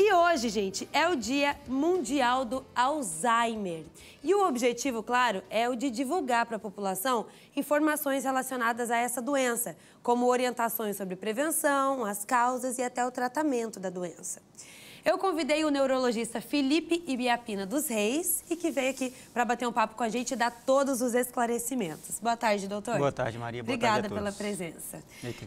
E hoje, gente, é o Dia Mundial do Alzheimer. E o objetivo, claro, é o de divulgar para a população informações relacionadas a essa doença, como orientações sobre prevenção, as causas e até o tratamento da doença. Eu convidei o neurologista Felipe Ibiapina dos Reis e que veio aqui para bater um papo com a gente e dar todos os esclarecimentos. Boa tarde, doutor. Boa tarde, Maria. Boa Obrigada tarde a pela todos. presença.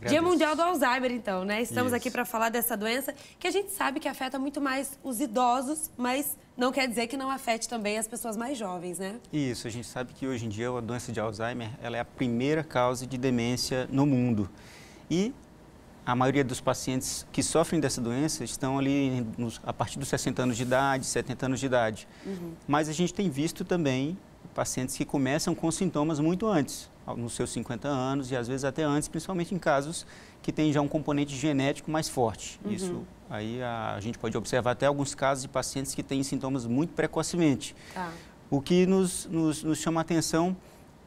Dia Mundial do Alzheimer, então, né? Estamos Isso. aqui para falar dessa doença que a gente sabe que afeta muito mais os idosos, mas não quer dizer que não afete também as pessoas mais jovens, né? Isso, a gente sabe que hoje em dia a doença de Alzheimer ela é a primeira causa de demência no mundo. E a maioria dos pacientes que sofrem dessa doença estão ali a partir dos 60 anos de idade, 70 anos de idade. Mas a gente tem visto também pacientes que começam com sintomas muito antes, nos seus 50 anos e às vezes até antes, principalmente em casos que têm já um componente genético mais forte. Isso aí a gente pode observar até alguns casos de pacientes que têm sintomas muito precocemente. O que nos chama a atenção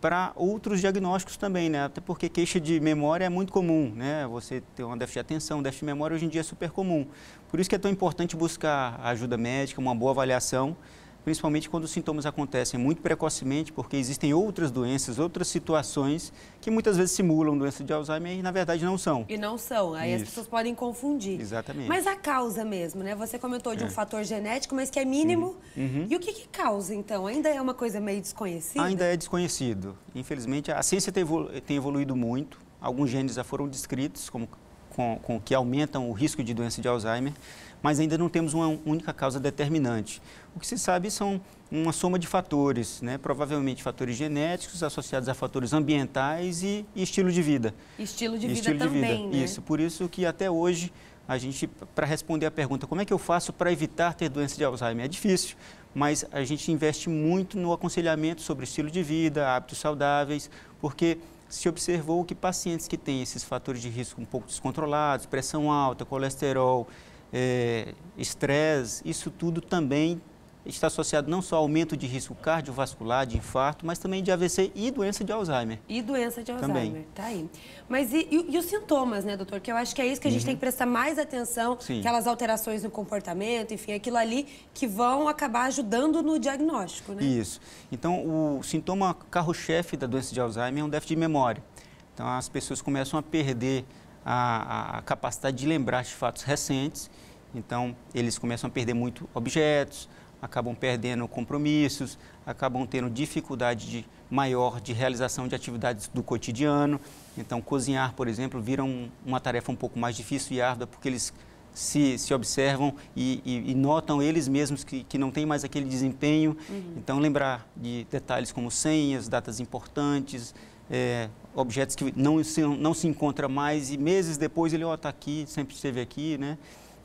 para outros diagnósticos também, né? Até porque queixa de memória é muito comum, né? Você ter uma déficit de atenção, déficit de memória hoje em dia é super comum. Por isso que é tão importante buscar ajuda médica, uma boa avaliação, principalmente quando os sintomas acontecem muito precocemente, porque existem outras doenças, outras situações que muitas vezes simulam doença de Alzheimer e na verdade não são. E não são, aí as pessoas podem confundir. Exatamente. Mas a causa mesmo, né? Você comentou de um fator genético, mas que é mínimo. E o que causa, então? Ainda é uma coisa meio desconhecida? Ainda é desconhecido. Infelizmente, a ciência tem evoluído muito. Alguns genes já foram descritos com que aumentam o risco de doença de Alzheimer, mas ainda não temos uma única causa determinante. O que se sabe são uma soma de fatores, né? Provavelmente fatores genéticos associados a fatores ambientais e estilo de vida. Estilo de vida também, né? Isso, por isso que até hoje a gente, para responder a pergunta, como é que eu faço para evitar ter doença de Alzheimer? É difícil, mas a gente investe muito no aconselhamento sobre estilo de vida, hábitos saudáveis, porque se observou que pacientes que têm esses fatores de risco um pouco descontrolados, pressão alta, colesterol, estresse, isso tudo também está associado não só ao aumento de risco cardiovascular, de infarto, mas também de AVC e doença de Alzheimer. E doença de Alzheimer, também. Tá aí. Mas e os sintomas, né, doutor? Que eu acho que é isso que a gente tem que prestar mais atenção, aquelas alterações no comportamento, enfim, aquilo ali que vão acabar ajudando no diagnóstico, né? Isso. Então, o sintoma carro-chefe da doença de Alzheimer é um déficit de memória. Então, as pessoas começam a perder a capacidade de lembrar de fatos recentes. Então, eles começam a perder muito objetos, acabam perdendo compromissos, acabam tendo dificuldade maior de realização de atividades do cotidiano. Então, cozinhar, por exemplo, vira uma tarefa um pouco mais difícil e árdua, porque eles se observam e notam eles mesmos que não tem mais aquele desempenho. Então, lembrar de detalhes como senhas, datas importantes, objetos que não se encontra mais e meses depois ele está aqui, sempre esteve aqui, né?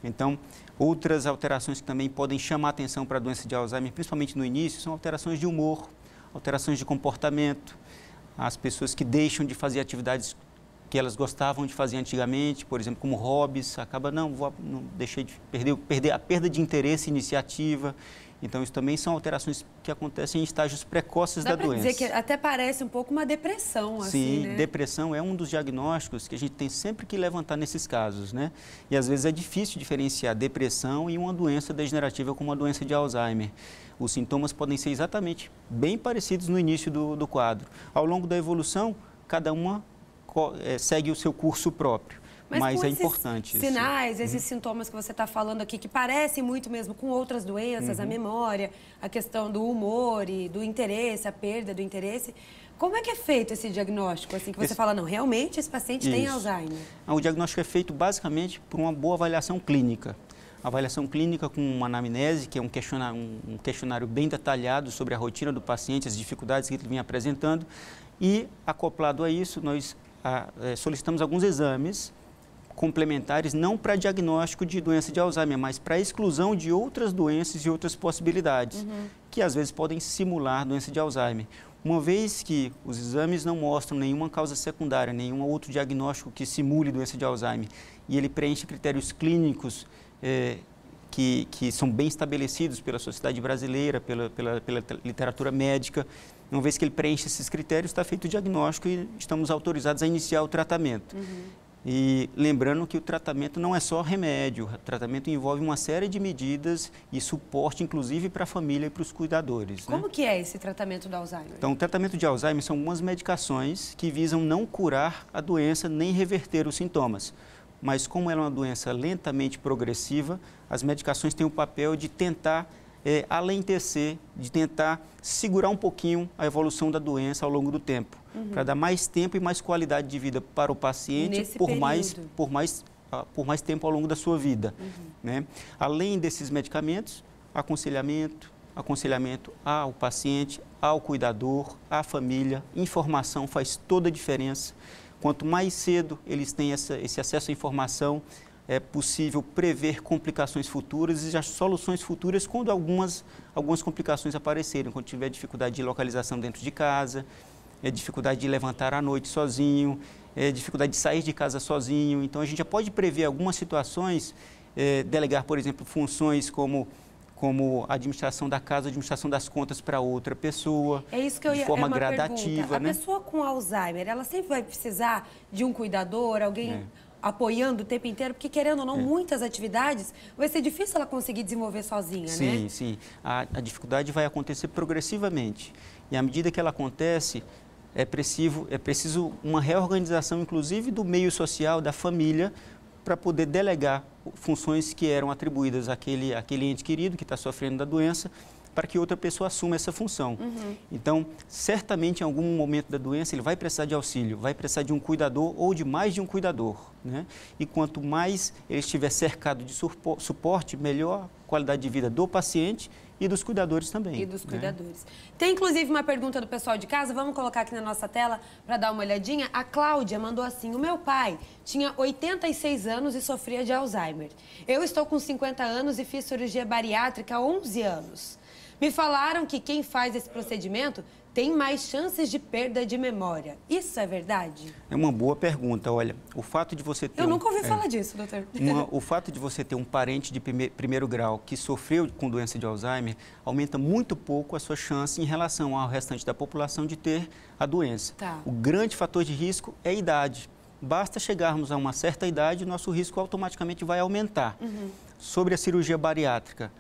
Então, outras alterações que também podem chamar a atenção para a doença de Alzheimer, principalmente no início, são alterações de humor, alterações de comportamento, as pessoas que deixam de fazer atividades que elas gostavam de fazer antigamente, por exemplo, como hobbies, acaba, não deixei de perder a perda de interesse e iniciativa. Então, isso também são alterações que acontecem em estágios precoces da doença. Dá para dizer que até parece um pouco uma depressão, assim, Sim, né? depressão é um dos diagnósticos que a gente tem sempre que levantar nesses casos, né? E às vezes é difícil diferenciar depressão e uma doença degenerativa como a doença de Alzheimer. Os sintomas podem ser exatamente bem parecidos no início do quadro. Ao longo da evolução, cada uma segue o seu curso próprio. Mas é importante esses sinais, esses sintomas que você está falando aqui, que parecem muito mesmo com outras doenças, a memória, a questão do humor e do interesse, a perda do interesse. Como é que é feito esse diagnóstico? Assim, que você fala, não, realmente esse paciente tem Alzheimer. O diagnóstico é feito basicamente por uma boa avaliação clínica. A avaliação clínica com uma anamnese, que é um questionário bem detalhado sobre a rotina do paciente, as dificuldades que ele vinha apresentando. E, acoplado a isso, nós solicitamos alguns exames complementares, não para diagnóstico de doença de Alzheimer, mas para exclusão de outras doenças e outras possibilidades, que às vezes podem simular doença de Alzheimer. Uma vez que os exames não mostram nenhuma causa secundária, nenhum outro diagnóstico que simule doença de Alzheimer, e ele preenche critérios clínicos que são bem estabelecidos pela sociedade brasileira, pela literatura médica, uma vez que ele preenche esses critérios, está feito o diagnóstico e estamos autorizados a iniciar o tratamento. E lembrando que o tratamento não é só remédio, o tratamento envolve uma série de medidas e suporte, inclusive para a família e para os cuidadores. Como que é esse tratamento do Alzheimer? Então, o tratamento de Alzheimer são algumas medicações que visam não curar a doença nem reverter os sintomas. Mas como ela é uma doença lentamente progressiva, as medicações têm o papel de tentar alentecer, de tentar segurar um pouquinho a evolução da doença ao longo do tempo, para dar mais tempo e mais qualidade de vida para o paciente por mais tempo ao longo da sua vida. Né? Além desses medicamentos, aconselhamento ao paciente, ao cuidador, à família, informação faz toda a diferença. Quanto mais cedo eles têm esse acesso à informação, é possível prever complicações futuras e as soluções futuras quando algumas complicações aparecerem, quando tiver dificuldade de localização dentro de casa, dificuldade de levantar à noite sozinho, dificuldade de sair de casa sozinho. Então, a gente já pode prever algumas situações, delegar, por exemplo, funções como a administração da casa, a administração das contas para outra pessoa, de forma gradativa. A pessoa com Alzheimer, ela sempre vai precisar de um cuidador, alguém apoiando o tempo inteiro, porque querendo ou não, muitas atividades, vai ser difícil ela conseguir desenvolver sozinha, né? Sim. A dificuldade vai acontecer progressivamente. E à medida que ela acontece, é preciso uma reorganização, inclusive, do meio social, da família, para poder delegar funções que eram atribuídas àquele ente querido que está sofrendo da doença, para que outra pessoa assuma essa função. Então, certamente, em algum momento da doença, ele vai precisar de auxílio, vai precisar de um cuidador ou de mais de um cuidador. Né? E quanto mais ele estiver cercado de suporte, melhor a qualidade de vida do paciente e dos cuidadores também. E dos cuidadores. Tem, inclusive, uma pergunta do pessoal de casa, vamos colocar aqui na nossa tela para dar uma olhadinha. A Cláudia mandou assim: o meu pai tinha 86 anos e sofria de Alzheimer. Eu estou com 50 anos e fiz cirurgia bariátrica há 11 anos. Me falaram que quem faz esse procedimento tem mais chances de perda de memória. Isso é verdade? É uma boa pergunta. Olha, o fato de você ter... Eu nunca ouvi falar disso, doutor. O fato de você ter um parente de primeiro grau que sofreu com doença de Alzheimer aumenta muito pouco a sua chance em relação ao restante da população de ter a doença. O grande fator de risco é a idade. Basta chegarmos a uma certa idade, nosso risco automaticamente vai aumentar. Sobre a cirurgia bariátrica,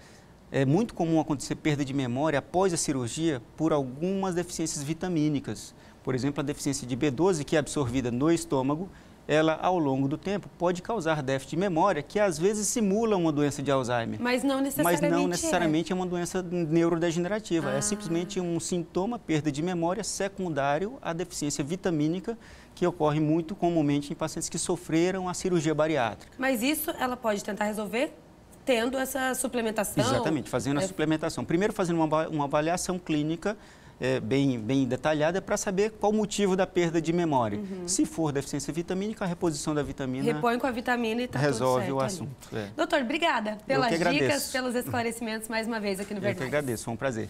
é muito comum acontecer perda de memória após a cirurgia por algumas deficiências vitamínicas. Por exemplo, a deficiência de B12, que é absorvida no estômago, ela, ao longo do tempo, pode causar déficit de memória, que às vezes simula uma doença de Alzheimer. Mas não necessariamente é uma doença neurodegenerativa. É simplesmente um sintoma, perda de memória, secundário à deficiência vitamínica, que ocorre muito comumente em pacientes que sofreram a cirurgia bariátrica. Mas isso ela pode tentar resolver tendo essa suplementação? Exatamente, fazendo a suplementação. Primeiro, fazendo uma avaliação clínica bem detalhada para saber qual o motivo da perda de memória. Se for deficiência vitamínica, a reposição da vitamina... Repõe com a vitamina e está tudo certo. Resolve o assunto. Doutor, obrigada pelas dicas, pelos esclarecimentos mais uma vez aqui no Verdades. Eu que agradeço, foi um prazer.